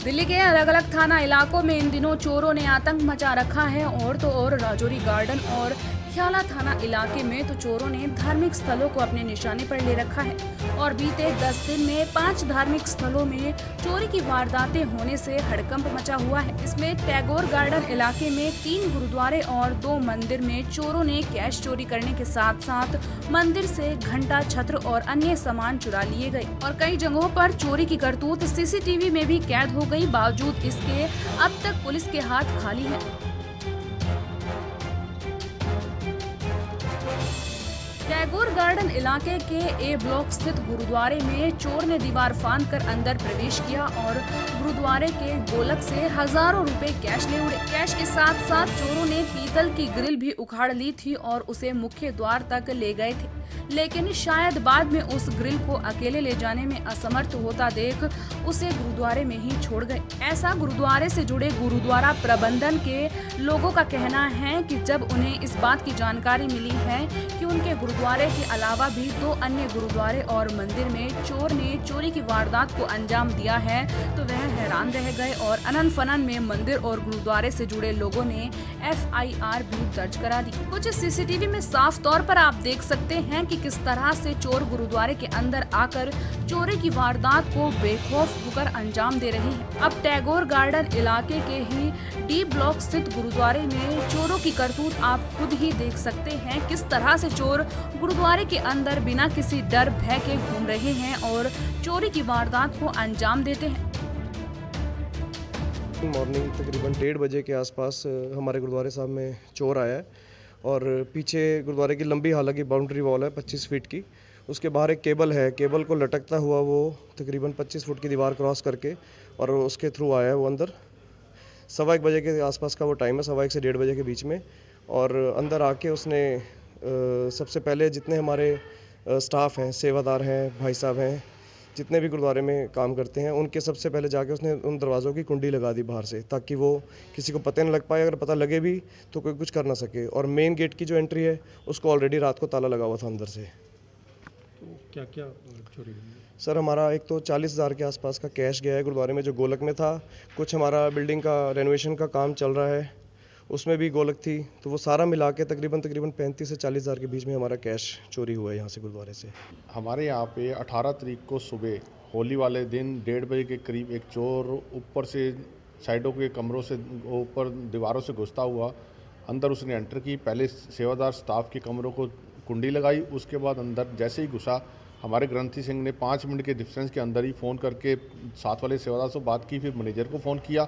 दिल्ली के अलग अलग थाना इलाकों में इन दिनों चोरों ने आतंक मचा रखा है। और तो और राजौरी गार्डन और ख्याला थाना इलाके में तो चोरों ने धार्मिक स्थलों को अपने निशाने पर ले रखा है। और बीते 10 दिन में 5 धार्मिक स्थलों में चोरी की वारदातें होने से हड़कंप मचा हुआ है। इसमें टैगोर गार्डन इलाके में 3 गुरुद्वारे और 2 मंदिर में चोरों ने कैश चोरी करने के साथ साथ मंदिर से घंटा, छत्र और अन्य सामान चुरा लिए गए। और कई जगहों पर चोरी की करतूत सीसीटीवी में भी कैद हो गई। बावजूद इसके अब तक पुलिस के हाथ खाली है। टैगोर गार्डन इलाके के ए ब्लॉक स्थित गुरुद्वारे में चोर ने दीवार फांदकर अंदर प्रवेश किया और गुरुद्वारे के गोलक से हजारों रुपए कैश ले उड़े। कैश के साथ साथ चोरों ने पीतल की ग्रिल भी उखाड़ ली थी और उसे मुख्य द्वार तक ले गए थे, लेकिन शायद बाद में उस ग्रिल को अकेले ले जाने में असमर्थ होता देख उसे गुरुद्वारे में ही छोड़ गए। ऐसा गुरुद्वारे से जुड़े गुरुद्वारा प्रबंधन के लोगों का कहना है कि जब उन्हें इस बात की जानकारी मिली है कि उनके गुरुद्वारे के अलावा भी 2 अन्य गुरुद्वारे और मंदिर में चोर ने चोरी की वारदात को अंजाम दिया है, तो वह हैरान रह गए और अनन फनन में मंदिर और गुरुद्वारे से जुड़े लोगों ने FIR भी दर्ज करा दी। कुछ सीसीटीवी में साफ तौर पर आप देख सकते हैं कि किस तरह से चोर गुरुद्वारे के अंदर आकर चोरी की वारदात को बेखौफ होकर अंजाम दे रहे हैं। अब टैगोर गार्डन इलाके के ही D ब्लॉक स्थित गुरुद्वारे में चोरों की करतूत आप खुद ही देख सकते हैं। किस तरह से चोर गुरुद्वारे के अंदर बिना किसी डर भय के घूम रहे हैं और चोरी की वारदात को अंजाम देते हैं। मॉर्निंग तकरीबन 1:30 बजे के आसपास हमारे गुरुद्वारे साहब में चोर आया है और पीछे गुरुद्वारे की लंबी हालांकि बाउंड्री वॉल है 25 फीट की, उसके बाहर एक केबल है। केबल को लटकता हुआ वो तकरीबन 25 फुट की दीवार क्रॉस करके और उसके थ्रू आया है वो अंदर। 1:15 बजे के आसपास का वो टाइम है, 1:15 से 1:30 बजे के बीच में। और अंदर आके उसने सबसे पहले जितने हमारे स्टाफ हैं, सेवादार हैं, भाई साहब हैं, जितने भी गुरुद्वारे में काम करते हैं, उनके सबसे पहले जाके उसने उन दरवाज़ों की कुंडी लगा दी बाहर से, ताकि वो किसी को पता नहीं लग पाए। अगर पता लगे भी तो कोई कुछ कर ना सके। और मेन गेट की जो एंट्री है उसको ऑलरेडी रात को ताला लगा हुआ था अंदर से। तो क्या क्या चोरी हुई? सर हमारा एक तो 40,000 के आसपास का कैश गया है गुरुद्वारे में जो गोलक में था। कुछ हमारा बिल्डिंग का रेनोवेशन का काम चल रहा है, उसमें भी गोलक थी, तो वो सारा मिला के तकरीबन 35 से 40,000 के बीच में हमारा कैश चोरी हुआ है यहाँ से गुरुद्वारे से। हमारे यहाँ पे 18 तारीख को सुबह होली वाले दिन 1:30 बजे के करीब एक चोर ऊपर से साइडों के कमरों से ऊपर दीवारों से घुसता हुआ अंदर उसने एंटर की। पहले सेवादार स्टाफ के कमरों को कुंडी लगाई, उसके बाद अंदर जैसे ही घुसा हमारे ग्रंथी सिंह ने 5 मिनट के डिस्टेंस के अंदर ही फ़ोन करके साथ वाले सेवादार से बात की, फिर मैनेजर को फ़ोन किया।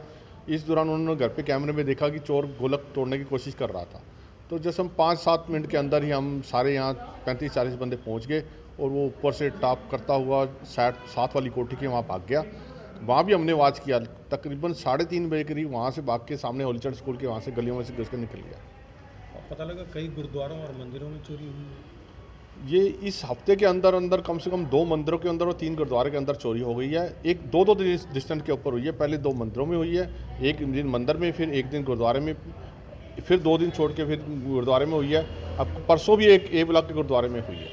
इस दौरान उन्होंने घर पे कैमरे में देखा कि चोर गोलक तोड़ने की कोशिश कर रहा था। तो जैसे हम 5-7 मिनट के अंदर ही हम सारे यहाँ 35-40 बंदे पहुँच गए और वो ऊपर से टॉप करता हुआ साथ वाली कोठी के वहाँ भाग गया। वहाँ भी हमने आवाज़ किया, तकरीबन 3:30 बजे करीब वहाँ से भाग के सामने होलीचंद स्कूल के वहाँ से गलियों में से घुस के निकल गया। पता लगा कई गुरुद्वारों और मंदिरों में चोरी हुई। ये इस हफ्ते के अंदर कम से कम 2 मंदिरों के अंदर और 3 गुरुद्वारे के अंदर चोरी हो गई है। एक 2 डिस्टेंस के ऊपर हुई है। पहले 2 मंदिरों में हुई है, एक दिन मंदिर में, फिर एक दिन गुरुद्वारे में, फिर 2 दिन छोड़ के फिर गुरुद्वारे में हुई है। अब परसों भी एक ए ब्लॉक के गुरुद्वारे में हुई है।